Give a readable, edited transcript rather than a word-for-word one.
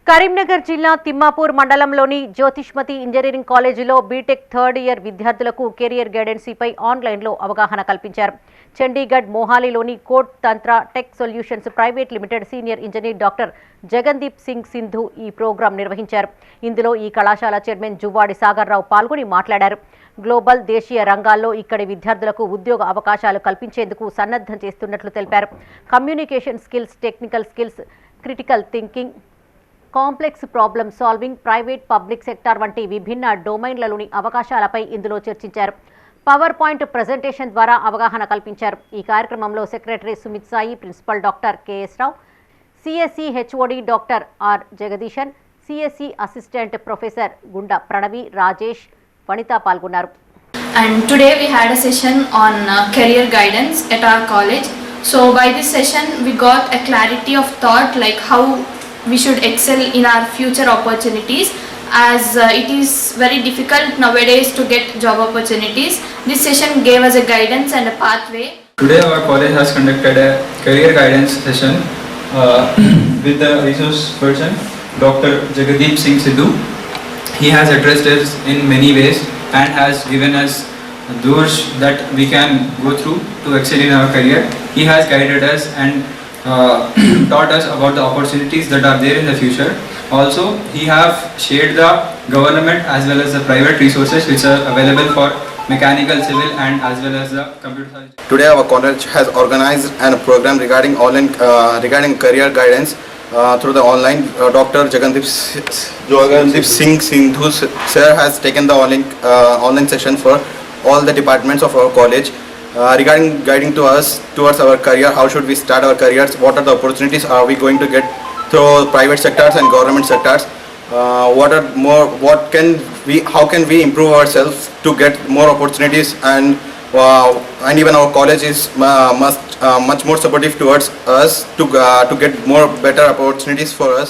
కరీంనగర్ జిల్లా తిమ్మాపూర్ మండలంలోని జ్యోతిష్మతి ఇంజనీరింగ్ కాలేజీలో బీటెక్ థర్డ్ ఇయర్ విద్యార్థులకు కెరియర్ గైడెన్సీపై ఆన్లైన్లో అవగాహన కల్పించారు. చండీగఢ్ మోహాలీలోని code Tantra tech solutions private limited senior engineer doctor Jagandeep Singh Sindhu ఈ ప్రోగ్రాం నిర్వహించారు. ఇందులో ఈ కళాశాల చైర్మన్ జువ్వాడి సాగర్ రావు పాల్గొని మాట్లాడారు. గ్లోబల్ దేశీయ రంగాల్లో ఇక్కడి విద్యార్థులకు ఉద్యోగ అవకాశాలు కల్పించేందుకు సన్నద్ధం చేస్తున్నట్లు తెలిపారు. Communication skills, technical skills, critical thinking, complex problem solving, private public sector వంటి విభిన్న డొమైన్లలోని అవకాశాలపై ఇందులో చర్చించారు. పవర్ పాయింట్ ప్రజెంటేషన్ ద్వారా అవగాహన కల్పించారు. ఈ కార్యక్రమంలో secretary Sumit Sai, principal doctor K S Rao, CSC HOD doctor R Jagadeesan, CSC assistant professor Gunda Pranavi, Rajesh, వనిత పాల్గొన్నారు. And today we had a session on career guidance at our college. So by this session we got a clarity of thought like how we should excel in our future opportunities, as it is very difficult nowadays to get job opportunities. This session gave us a guidance and a pathway. Today our college has conducted a career guidance session with the resource person Dr. Jagdeep Singh Sidhu. He has addressed us in many ways and has given us doors that we can go through to excel in our career. He has guided us and taught us about the opportunities that are there in the future. Also, he have shared the government as well as the private resources which are available for mechanical, civil and as well as the computer science. Today our college has organized a program regarding online regarding career guidance through the online. Dr. Jagdeep Singh Sindhu sir has taken the online session for all the departments of our college. Regarding guiding to us towards our career, how should we start our careers, what are the opportunities are we going to get through private sectors and government sectors, how can we improve ourselves to get more opportunities, and even our college is much more supportive towards us to get more better opportunities for us.